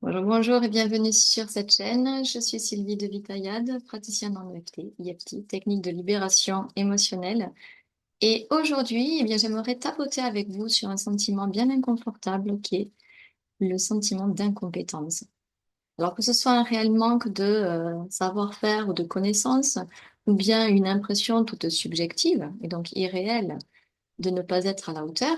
Bonjour, bonjour et bienvenue sur cette chaîne. Je suis Sylvie de Vitayad, praticienne en EFT, technique de libération émotionnelle. Et aujourd'hui, j'aimerais tapoter avec vous sur un sentiment bien inconfortable qui est le sentiment d'incompétence. Alors que ce soit un réel manque de savoir-faire ou de connaissances, ou bien une impression toute subjective et donc irréelle de ne pas être à la hauteur,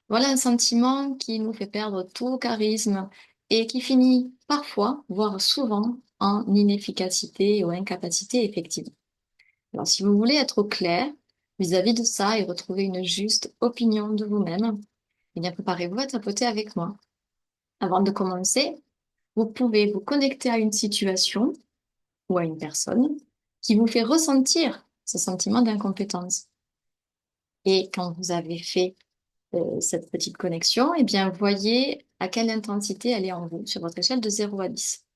voilà un sentiment qui nous fait perdre tout charisme et qui finit parfois, voire souvent, en inefficacité ou incapacité effective. Alors, si vous voulez être au clair vis-à-vis de ça et retrouver une juste opinion de vous-même, préparez-vous à tapoter avec moi. Avant de commencer, vous pouvez vous connecter à une situation ou à une personne qui vous fait ressentir ce sentiment d'incompétence. Et quand vous avez fait cette petite connexion, voyez à quelle intensité elle est en vous sur votre échelle de 0 à 10.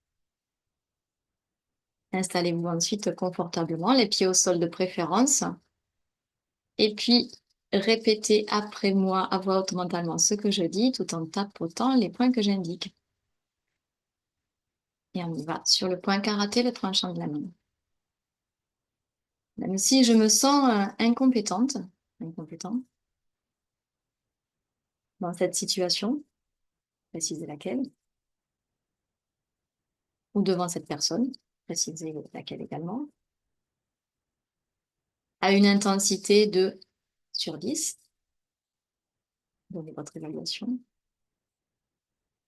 Installez-vous ensuite confortablement, les pieds au sol de préférence, et puis répétez après moi à voix haute mentalement ce que je dis tout en tapotant les points que j'indique. Et on y va sur le point karaté, le tranchant de la main. Même si je me sens incompétent dans cette situation, précisez laquelle, ou devant cette personne, précisez laquelle également, à une intensité de sur 10, donnez votre évaluation.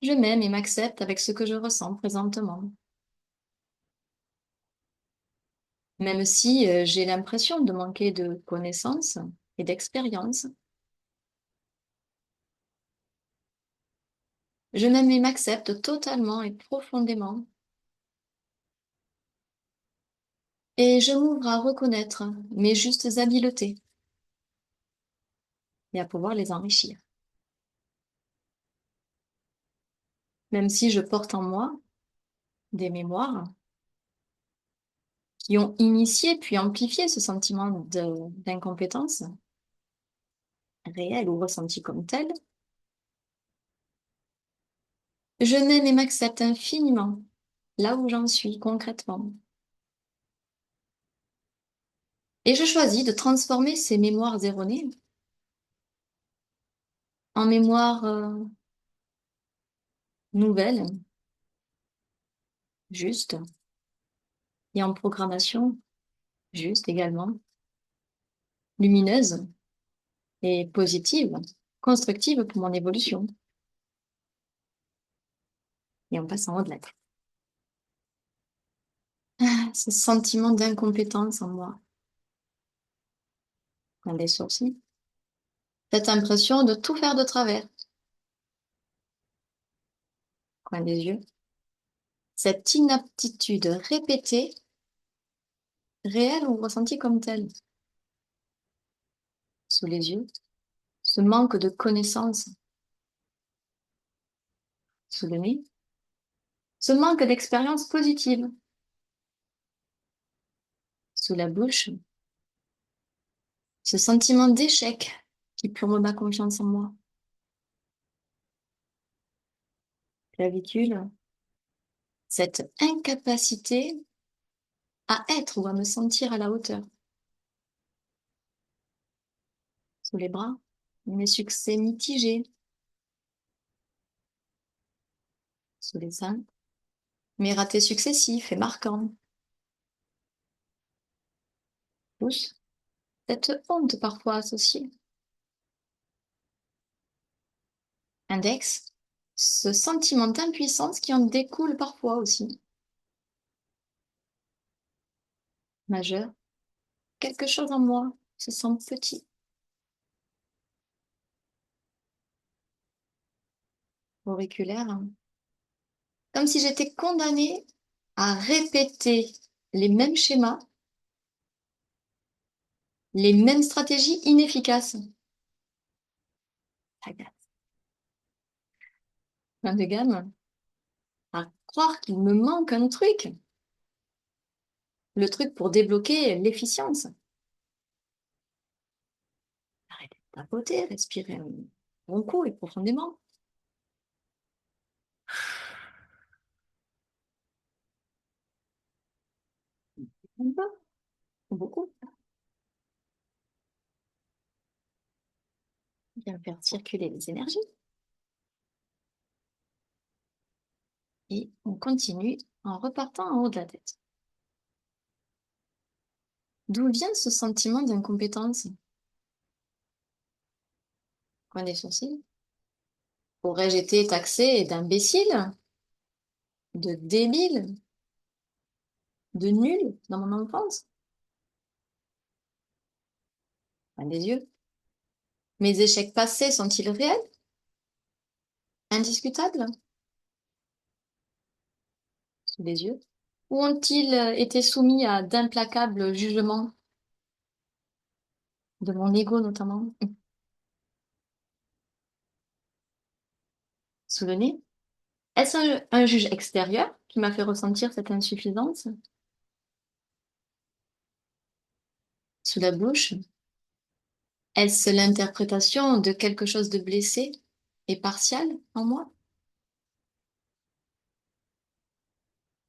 Je m'aime et m'accepte avec ce que je ressens présentement. Même si j'ai l'impression de manquer de connaissances et d'expérience, je m'aime et m'accepte totalement et profondément. Et je m'ouvre à reconnaître mes justes habiletés et à pouvoir les enrichir. Même si je porte en moi des mémoires qui ont initié puis amplifié ce sentiment d'incompétence, réel ou ressenti comme tel, je m'aime et m'accepte infiniment là où j'en suis concrètement. Et je choisis de transformer ces mémoires erronées en mémoires nouvelles, justes, et en programmation juste également, lumineuse et positive, constructive pour mon évolution. Et on passe en haut de la tête. Ce sentiment d'incompétence en moi, coin des sourcils, cette impression de tout faire de travers, coin des yeux, cette inaptitude répétée, réelle ou ressentie comme telle, sous les yeux, ce manque de connaissances, sous le nez, ce manque d'expérience positive, sous la bouche, ce sentiment d'échec qui plombe ma confiance en moi, clavicule, cette incapacité à être ou à me sentir à la hauteur, sous les bras, mes succès mitigés, sous les seins, mes ratés successifs et marquants, pouce, cette honte parfois associée, index, ce sentiment d'impuissance qui en découle parfois aussi, majeur, quelque chose en moi se sent petit, auriculaire, comme si j'étais condamnée à répéter les mêmes schémas, les mêmes stratégies inefficaces. Fin de gamme, à croire qu'il me manque un truc, le truc pour débloquer l'efficience. Arrêtez de tapoter, respirez un bon coup et profondément. Un peu, beaucoup. Bien faire circuler les énergies. Et on continue en repartant en haut de la tête. D'où vient ce sentiment d'incompétence? Coin des sourcils. Aurais-je été taxée d'imbécile, de débile, de nul dans mon enfance? Coin des yeux. Mes échecs passés sont-ils réels, indiscutables, sous les yeux? Ou ont-ils été soumis à d'implacables jugements, de mon ego notamment, sous le nez? Est-ce un juge extérieur qui m'a fait ressentir cette insuffisance, sous la bouche? Est-ce l'interprétation de quelque chose de blessé et partial en moi?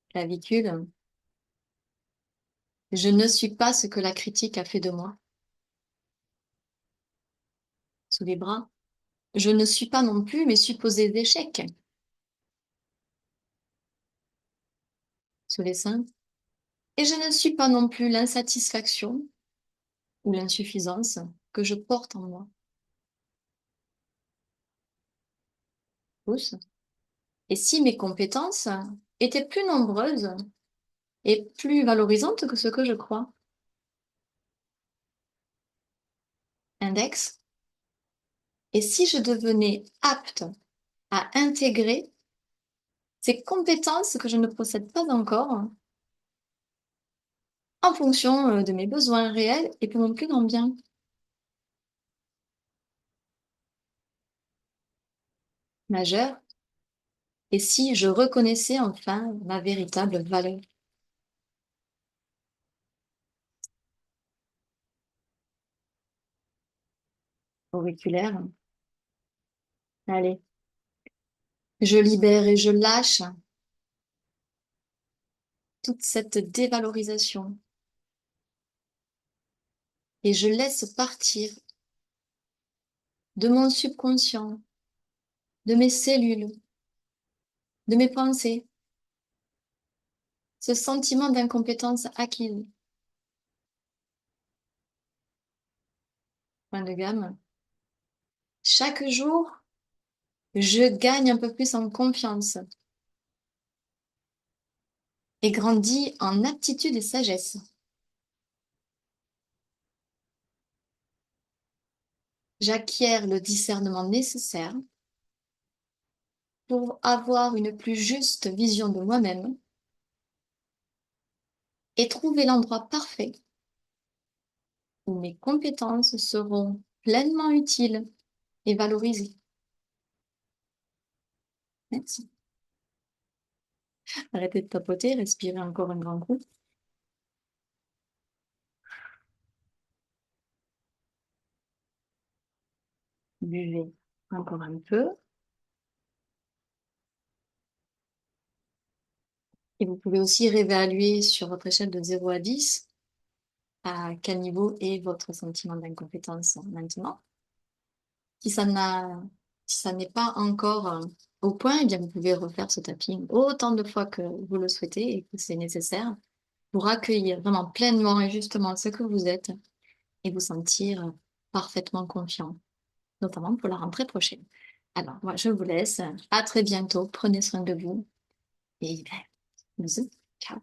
Clavicule. Je ne suis pas ce que la critique a fait de moi. Sous les bras. Je ne suis pas non plus mes supposés échecs. Sous les seins. Et je ne suis pas non plus l'insatisfaction ou l'insuffisance que je porte en moi. Pouce. Et si mes compétences étaient plus nombreuses et plus valorisantes que ce que je crois? Index. Et si je devenais apte à intégrer ces compétences que je ne possède pas encore en fonction de mes besoins réels et pour mon plus grand bien? Majeur. Et si je reconnaissais enfin ma véritable valeur? Auriculaire. Allez, je libère et je lâche toute cette dévalorisation et je laisse partir de mon subconscient, de mes cellules, de mes pensées, ce sentiment d'incompétence acquise. Point de gamme. Chaque jour, je gagne un peu plus en confiance et grandis en aptitude et sagesse. J'acquiers le discernement nécessaire pour avoir une plus juste vision de moi-même et trouver l'endroit parfait où mes compétences seront pleinement utiles et valorisées. Merci. Arrêtez de tapoter, respirez encore un grand coup. Buvez encore un peu. Et vous pouvez aussi réévaluer sur votre échelle de 0 à 10 à quel niveau est votre sentiment d'incompétence maintenant. Si ça n'a, si ça n'est pas encore au point, eh bien vous pouvez refaire ce tapping autant de fois que vous le souhaitez et que c'est nécessaire pour accueillir vraiment pleinement et justement ce que vous êtes et vous sentir parfaitement confiant, notamment pour la rentrée prochaine. Alors, moi, je vous laisse. À très bientôt. Prenez soin de vous et ben, bisous. Ciao.